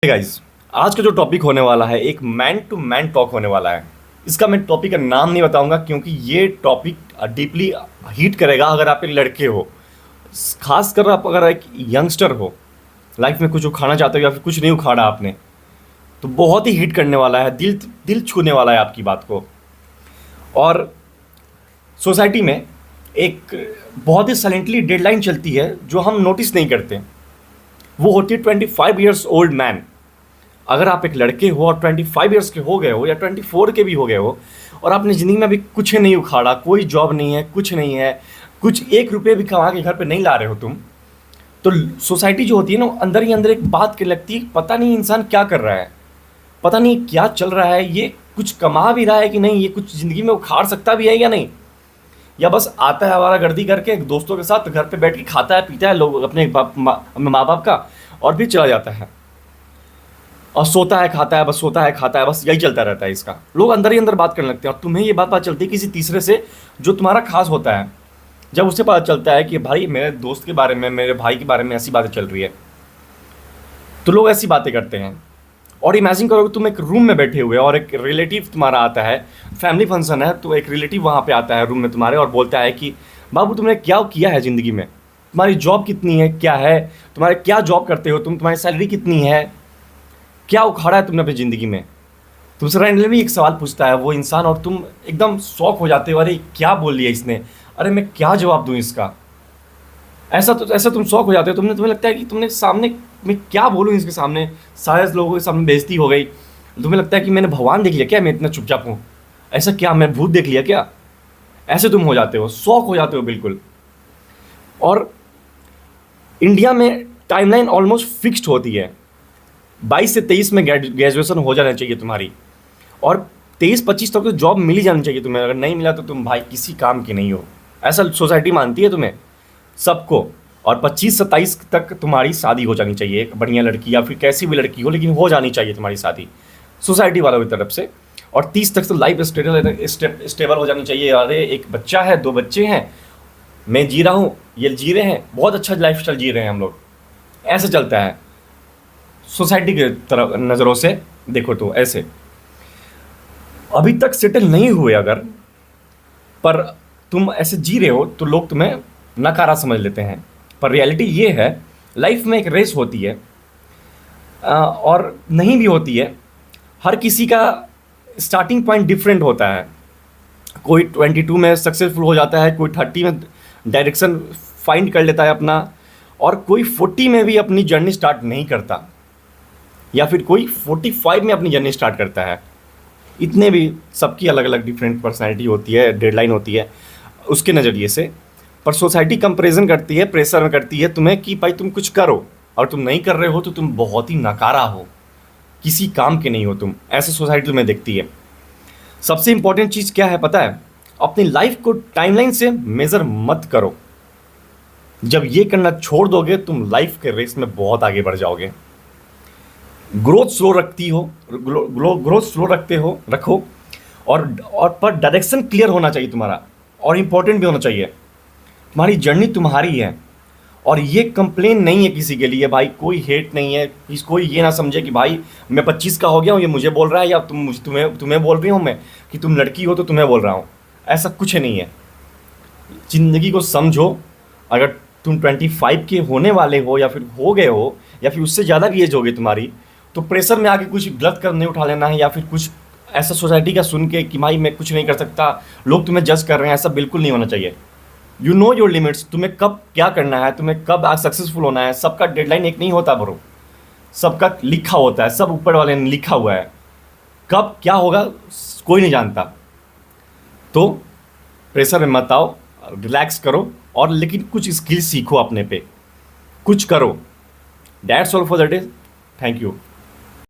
Guys, आज का जो टॉपिक होने वाला है एक मैन टू मैन टॉक होने वाला है। इसका मैं टॉपिक का नाम नहीं बताऊंगा क्योंकि ये टॉपिक डीपली हीट करेगा अगर आप एक लड़के हो, खासकर आप अगर एक यंगस्टर हो, लाइफ में कुछ उखाड़ना चाहते हो या फिर कुछ नहीं उखाड़ा आपने, तो बहुत ही हीट करने वाला है, दिल दिल छूने वाला है आपकी बात को। और सोसाइटी में एक बहुत ही साइलेंटली डेडलाइन चलती है जो हम नोटिस नहीं करते। वो होती है 25 ईयर्स ओल्ड मैन। अगर आप एक लड़के हो और 25 ईयर्स के हो गए हो या 24 के भी हो गए हो और आपने ज़िंदगी में अभी कुछ नहीं उखाड़ा, कोई जॉब नहीं है, कुछ नहीं है, कुछ एक रुपये भी कमा के घर पे नहीं ला रहे हो तुम, तो सोसाइटी जो होती है ना, अंदर ही अंदर एक बात के लगती है, पता नहीं इंसान क्या कर रहा है, पता नहीं क्या चल रहा है, ये कुछ कमा भी रहा है कि नहीं, ये कुछ ज़िंदगी में उखाड़ सकता भी है या नहीं, या बस आता है आवारागर्दी करके दोस्तों के साथ घर पे बैठ के खाता है पीता है लोग अपने माँ बाप का और फिर चला जाता है और सोता है खाता है, बस सोता है खाता है, बस यही चलता रहता है इसका। लोग अंदर ही अंदर बात करने लगते हैं और तुम्हें ये बात पता चलती है किसी तीसरे से जो तुम्हारा खास होता है। जब उसे पता चलता है कि भाई मेरे दोस्त के बारे में, मेरे भाई के बारे में ऐसी बातें चल रही है, तो लोग ऐसी बातें करते हैं। और इमेजिन करो कि तुम एक रूम में बैठे हुए और एक रिलेटिव तुम्हारा आता है, फैमिली फंक्शन है, तो एक रिलेटिव वहाँ पे आता है रूम में तुम्हारे और बोलता है कि बाबू तुमने क्या किया है ज़िंदगी में, तुम्हारी जॉब कितनी है, क्या है तुम्हारे, क्या जॉब करते हो तुम, तुम्हारी सैलरी कितनी है, क्या उखाड़ा है तुमने अपनी ज़िंदगी में। तुमसे रैंडमली एक सवाल पूछता है वो इंसान और तुम एकदम शॉक हो जाते हो, अरे क्या बोल लिया इसने, अरे मैं क्या जवाब दूँ इसका। ऐसा तुम शौक हो जाते हो, तुम्हें लगता है कि तुमने सामने मैं क्या बोलूँ इसके सामने, सारे लोगों के सामने बेइज्जती हो गई। तुम्हें लगता है कि मैंने भगवान देख लिया क्या, मैं इतना चुपचाप हूँ, ऐसा क्या मैं भूत देख लिया क्या, ऐसे तुम हो जाते हो, शौक हो जाते हो बिल्कुल। और इंडिया में टाइमलाइन ऑलमोस्ट फिक्स्ड होती है, 22 से 23 में ग्रेजुएशन हो जाना चाहिए तुम्हारी, और 23-25 तक तो जॉब मिल ही जानी चाहिए तुम्हें। अगर नहीं मिला तो तुम भाई किसी काम के नहीं हो, ऐसा सोसाइटी मानती है तुम्हें सबको। और 25-27 तक तुम्हारी शादी हो जानी चाहिए, एक बढ़िया लड़की या फिर कैसी भी लड़की हो, लेकिन हो जानी चाहिए तुम्हारी शादी सोसाइटी वालों की तरफ से। और 30 तक तो लाइफ स्टेबल हो जानी चाहिए, अरे एक बच्चा है, 2 बच्चे हैं, मैं जी रहा हूँ, ये जी रहे हैं, बहुत अच्छा लाइफ स्टाइल जी रहे हैं हम लोग, ऐसे चलता है सोसाइटी की तरफ नज़रों से देखो तो। ऐसे अभी तक सेटल नहीं हुए अगर, पर तुम ऐसे जी रहे हो तो लोग तुम्हें नकारा समझ लेते हैं। पर रियलिटी ये है, लाइफ में एक रेस होती है और नहीं भी होती है। हर किसी का स्टार्टिंग पॉइंट डिफरेंट होता है। कोई 22 में सक्सेसफुल हो जाता है, कोई 30 में डायरेक्शन फाइंड कर लेता है अपना, और कोई 40 में भी अपनी जर्नी स्टार्ट नहीं करता, या फिर कोई 45 में अपनी जर्नी स्टार्ट करता है। इतने भी सबकी अलग अलग डिफरेंट पर्सनैलिटी होती है, डेडलाइन होती है उसके नज़रिए से। पर सोसाइटी कंपैरिजन करती है, प्रेशर में करती है तुम्हें कि भाई तुम कुछ करो, और तुम नहीं कर रहे हो तो तुम बहुत ही नकारा हो, किसी काम के नहीं हो तुम, ऐसे सोसाइटी तुम्हें देखती है। सबसे इंपॉर्टेंट चीज़ क्या है पता है, अपनी लाइफ को टाइमलाइन से मेज़र मत करो। जब ये करना छोड़ दोगे तुम लाइफ के रेस में बहुत आगे बढ़ जाओगे। ग्रोथ स्लो रखती हो, ग्रोथ स्लो रखो, और पर डायरेक्शन क्लियर होना चाहिए तुम्हारा, और इम्पोर्टेंट भी होना चाहिए, तुम्हारी जर्नी तुम्हारी है। और ये कंप्लेन नहीं है किसी के लिए भाई, कोई हेट नहीं है, कोई ये ना समझे कि भाई मैं 25 का हो गया हूँ ये मुझे बोल रहा है, या तुम्हें बोल रही हूँ मैं कि तुम लड़की हो तो तुम्हें बोल रहा हूँ, ऐसा कुछ नहीं है। ज़िंदगी को समझो। अगर तुम 25 के होने वाले हो या फिर हो गए हो या फिर उससे ज़्यादा भी एज होगी तुम्हारी, तो प्रेशर में आके कुछ गलत कदम नहीं उठा लेना है, या फिर कुछ ऐसा सोसाइटी का सुन के कि भाई मैं कुछ नहीं कर सकता, लोग तुम्हें जज कर रहे हैं, ऐसा बिल्कुल नहीं होना चाहिए। यू नो योर लिमिट्स, तुम्हें कब क्या करना है, तुम्हें कब आज सक्सेसफुल होना है। सबका डेडलाइन एक नहीं होता ब्रो, सबका लिखा होता है, सब ऊपर वाले ने लिखा हुआ है, कब क्या होगा कोई नहीं जानता। तो प्रेशर में मत आओ, रिलैक्स करो, और लेकिन कुछ स्किल सीखो अपने पे, कुछ करो। That's all for the day. Thank you.